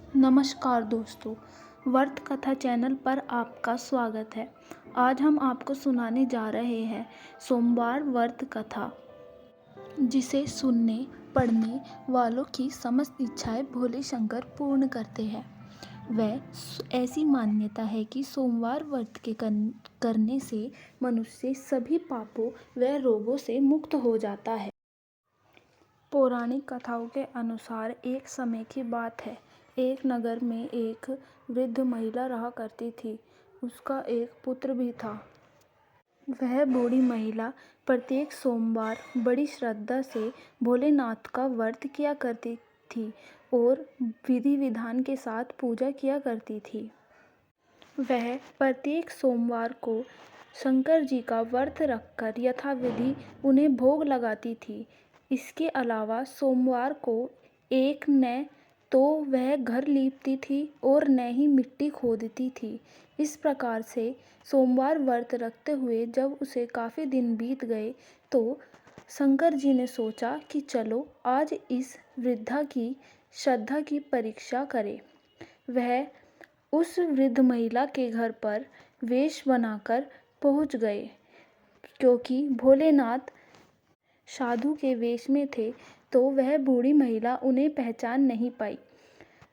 नमस्कार दोस्तों, वर्त कथा चैनल पर आपका स्वागत है। आज हम आपको सुनाने जा रहे हैं सोमवार वर्त कथा, जिसे सुनने पढ़ने वालों की समस्त इच्छाएं भोले शंकर पूर्ण करते हैं। वह ऐसी मान्यता है कि सोमवार व्रत के करने से मनुष्य सभी पापों व रोगों से मुक्त हो जाता है। पौराणिक कथाओं के अनुसार एक समय की बात है। एक नगर में एक वृद्ध महिला रहा करती थी। उसका एक पुत्र भी था। वह बूढ़ी महिला प्रत्येक सोमवार बड़ी श्रद्धा से भोलेनाथ का व्रत किया करती थी और विधि विधान के साथ पूजा किया करती थी। वह प्रत्येक सोमवार को शंकर जी का व्रत रखकर यथाविधि उन्हें भोग लगाती थी। इसके अलावा सोमवार को एक न तो वह घर लीपती थी और न ही मिट्टी खोदती थी। इस प्रकार से सोमवार व्रत रखते हुए जब उसे काफ़ी दिन बीत गए तो शंकर जी ने सोचा कि चलो आज इस वृद्धा की श्रद्धा की परीक्षा करें। वह उस वृद्ध महिला के घर पर वेश बनाकर पहुंच गए। क्योंकि भोलेनाथ साधु के वेश में थे तो वह बूढ़ी महिला उन्हें पहचान नहीं पाई।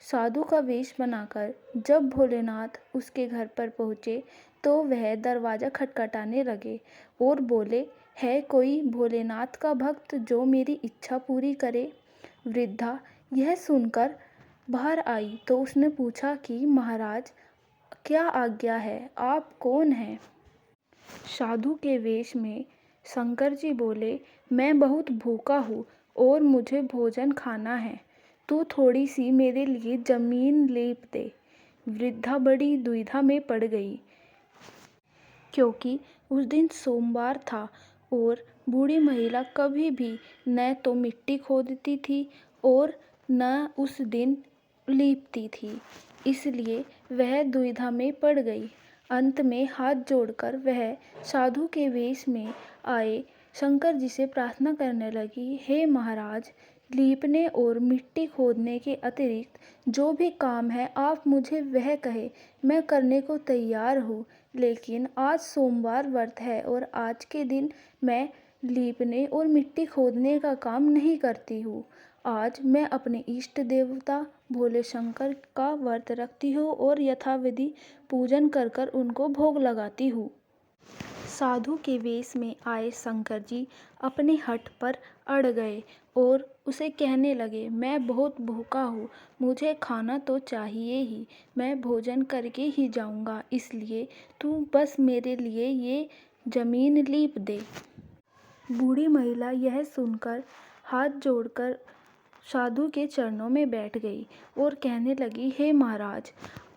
साधु का वेश बनाकर जब भोलेनाथ उसके घर पर पहुँचे तो वह दरवाज़ा खटखटाने लगे और बोले, है कोई भोलेनाथ का भक्त जो मेरी इच्छा पूरी करे? वृद्धा यह सुनकर बाहर आई तो उसने पूछा कि महाराज, क्या आज्ञा है, आप कौन हैं? साधु के वेश में शंकर जी बोले, मैं बहुत भूखा हूँ और मुझे भोजन खाना है। तू थोड़ी सी मेरे लिए जमीन लेप दे। वृद्धा बड़ी दुविधा में पड़ गई, क्योंकि उस दिन सोमवार था और बूढ़ी महिला कभी भी न तो मिट्टी खोदती थी और न उस दिन लीपती थी। इसलिए वह दुविधा में पड़ गई। अंत में हाथ जोड़कर वह साधु के वेश में आए शंकर जी से प्रार्थना करने लगी, हे महाराज, लीपने और मिट्टी खोदने के अतिरिक्त जो भी काम है आप मुझे वह कहे, मैं करने को तैयार हूँ। लेकिन आज सोमवार व्रत है और आज के दिन मैं लीपने और मिट्टी खोदने का काम नहीं करती हूँ। आज मैं अपने इष्ट देवता भोले शंकर का व्रत रखती हूँ और यथाविधि पूजन कर कर उनको भोग लगाती हूँ। साधु के वेश में आए शंकर जी अपने हठ पर अड़ गए और उसे कहने लगे, मैं बहुत भूखा हूँ, मुझे खाना तो चाहिए ही, मैं भोजन करके ही जाऊँगा, इसलिए तू बस मेरे लिए ये जमीन लीप दे। बूढ़ी महिला यह सुनकर हाथ जोड़कर साधु के चरणों में बैठ गई और कहने लगी, हे महाराज,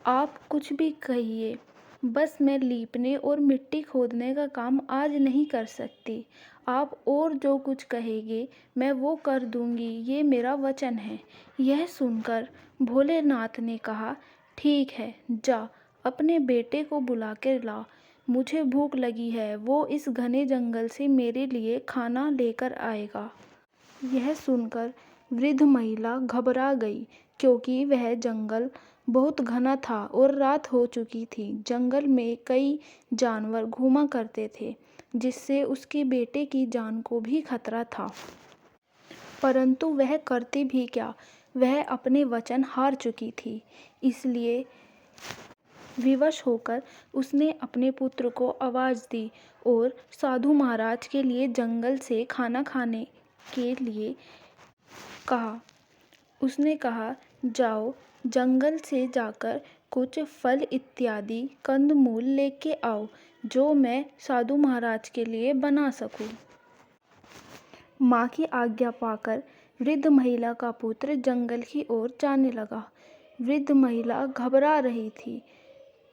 आप कुछ भी कहिए, बस मैं लीपने और मिट्टी खोदने का काम आज नहीं कर सकती। आप और जो कुछ कहेंगे मैं वो कर दूंगी, ये मेरा वचन है। यह सुनकर भोलेनाथ ने कहा, ठीक है, जा अपने बेटे को बुला कर ला, मुझे भूख लगी है, वो इस घने जंगल से मेरे लिए खाना लेकर आएगा। यह सुनकर वृद्ध महिला घबरा गई, क्योंकि वह जंगल बहुत घना था और रात हो चुकी थी। जंगल में कई जानवर घूमा करते थे, जिससे उसके बेटे की जान को भी खतरा था। परंतु वह करती भी क्या, वह अपने वचन हार चुकी थी। इसलिए विवश होकर उसने अपने पुत्र को आवाज़ दी और साधु महाराज के लिए जंगल से खाना खाने के लिए कहा। उसने कहा, जाओ जंगल से जाकर कुछ फल इत्यादि कंदमूल लेके आओ जो मैं साधु महाराज के लिए बना सकूं। माँ की आज्ञा पाकर वृद्ध महिला का पुत्र जंगल की ओर जाने लगा। वृद्ध महिला घबरा रही थी,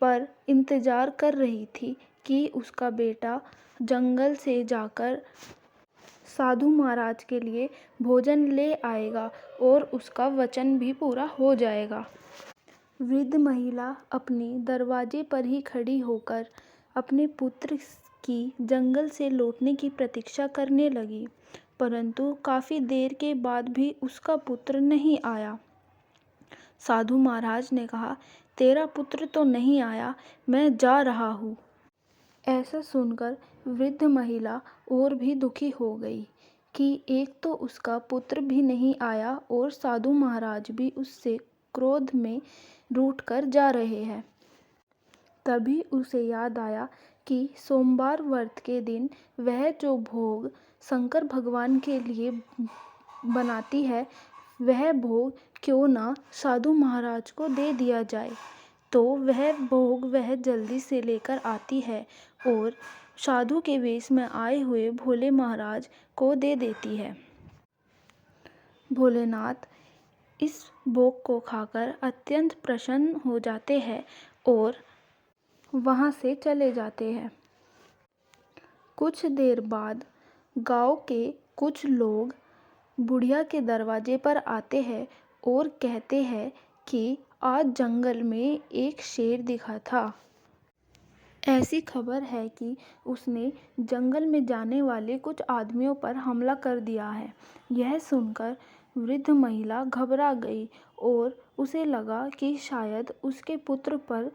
पर इंतजार कर रही थी कि उसका बेटा जंगल से जाकर साधु महाराज के लिए भोजन ले आएगा और उसका वचन भी पूरा हो जाएगा। वृद्ध महिला अपने दरवाजे पर ही खड़ी होकर अपने पुत्र की जंगल से लौटने की प्रतीक्षा करने लगी, परंतु काफ़ी देर के बाद भी उसका पुत्र नहीं आया। साधु महाराज ने कहा, तेरा पुत्र तो नहीं आया, मैं जा रहा हूँ। ऐसा सुनकर वृद्ध महिला और भी दुखी हो गई कि एक तो उसका पुत्र भी नहीं आया और साधु महाराज भी उससे क्रोध में रूठकर जा रहे हैं। तभी उसे याद आया कि सोमवार व्रत के दिन वह जो भोग शंकर भगवान के लिए बनाती है, वह भोग क्यों ना साधु महाराज को दे दिया जाए। तो वह भोग वह जल्दी से लेकर आती है और साधु के वेश में आए हुए भोले महाराज को दे देती है। भोलेनाथ इस भोग को खाकर अत्यंत प्रसन्न हो जाते हैं और वहाँ से चले जाते हैं। कुछ देर बाद गांव के कुछ लोग बुढ़िया के दरवाजे पर आते हैं और कहते हैं कि आज जंगल में एक शेर दिखा था। ऐसी खबर है कि उसने जंगल में जाने वाले कुछ आदमियों पर हमला कर दिया है। यह सुनकर वृद्ध महिला घबरा गई और उसे लगा कि शायद उसके पुत्र पर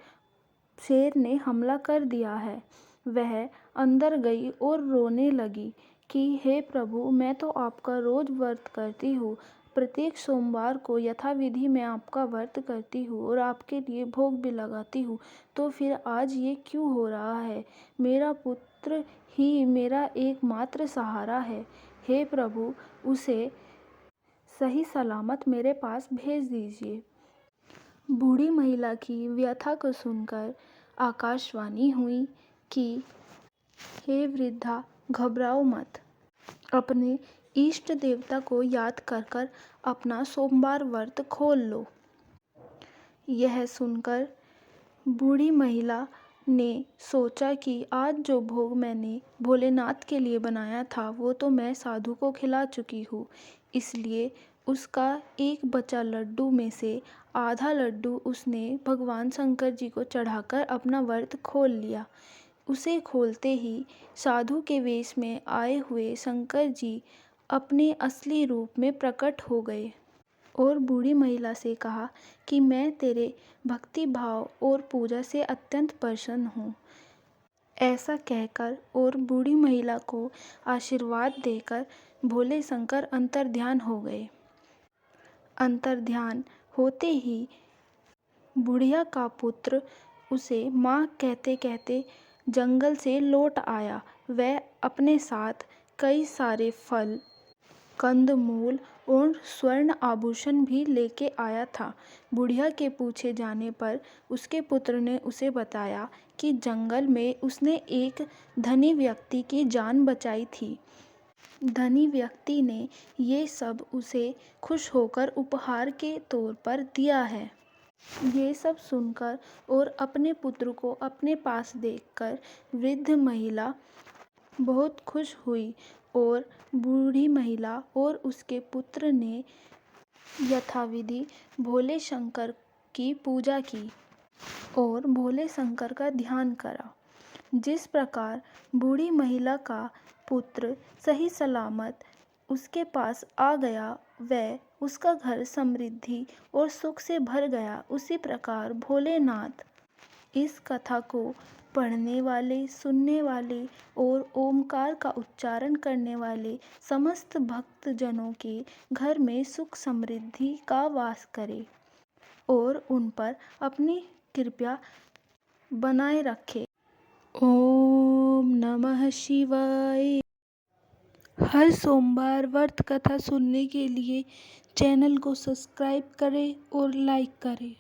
शेर ने हमला कर दिया है। वह अंदर गई और रोने लगी कि हे प्रभु, मैं तो आपका रोज व्रत करती हूँ, प्रत्येक सोमवार को यथाविधि मैं आपका व्रत करती हूँ और आपके लिए भोग भी लगाती हूँ, तो फिर आज ये क्यों हो रहा है। मेरा पुत्र ही मेरा एकमात्र सहारा है। हे प्रभु, उसे सही सलामत मेरे पास भेज दीजिए। बूढ़ी महिला की व्यथा को सुनकर आकाशवाणी हुई कि हे वृद्धा, घबराओ मत, अपने इष्ट देवता को याद कर कर अपना सोमवार व्रत खोल लो। यह सुनकर बूढ़ी महिला ने सोचा कि आज जो भोग मैंने भोलेनाथ के लिए बनाया था वो तो मैं साधु को खिला चुकी हूँ, इसलिए उसका एक बचा लड्डू में से आधा लड्डू उसने भगवान शंकर जी को चढ़ाकर अपना व्रत खोल लिया। उसे खोलते ही साधु के वेश में आए हुए शंकर जी अपने असली रूप में प्रकट हो गए और बूढ़ी महिला से कहा कि मैं तेरे भक्ति भाव और पूजा से अत्यंत प्रसन्न हूँ। ऐसा कहकर और बूढ़ी महिला को आशीर्वाद देकर भोले शंकर अंतर्ध्यान हो गए। अंतर्ध्यान होते ही बुढ़िया का पुत्र उसे माँ कहते कहते जंगल से लौट आया। वह अपने साथ कई सारे फल, कंदमूल और स्वर्ण आभूषण भी लेके आया था। बुढ़िया के पूछे जाने पर उसके पुत्र ने उसे बताया कि जंगल में उसने एक धनी व्यक्ति की जान बचाई थी। धनी व्यक्ति ने ये सब उसे खुश होकर उपहार के तौर पर दिया है। ये सब सुनकर और अपने पुत्र को अपने पास देखकर वृद्ध महिला बहुत खुश हुई और बूढ़ी महिला और उसके पुत्र ने यथाविधि भोले शंकर की पूजा की और भोले शंकर का ध्यान करा। जिस प्रकार बूढ़ी महिला का पुत्र सही सलामत उसके पास आ गया, वह उसका घर समृद्धि और सुख से भर गया, उसी प्रकार भोलेनाथ इस कथा को पढ़ने वाले, सुनने वाले और ओमकार का उच्चारण करने वाले समस्त भक्तजनों के घर में सुख समृद्धि का वास करे और उन पर अपनी कृपा बनाए रखे। ओम नमः शिवाय। हर सोमवार व्रत कथा सुनने के लिए चैनल को सब्सक्राइब करें और लाइक करें।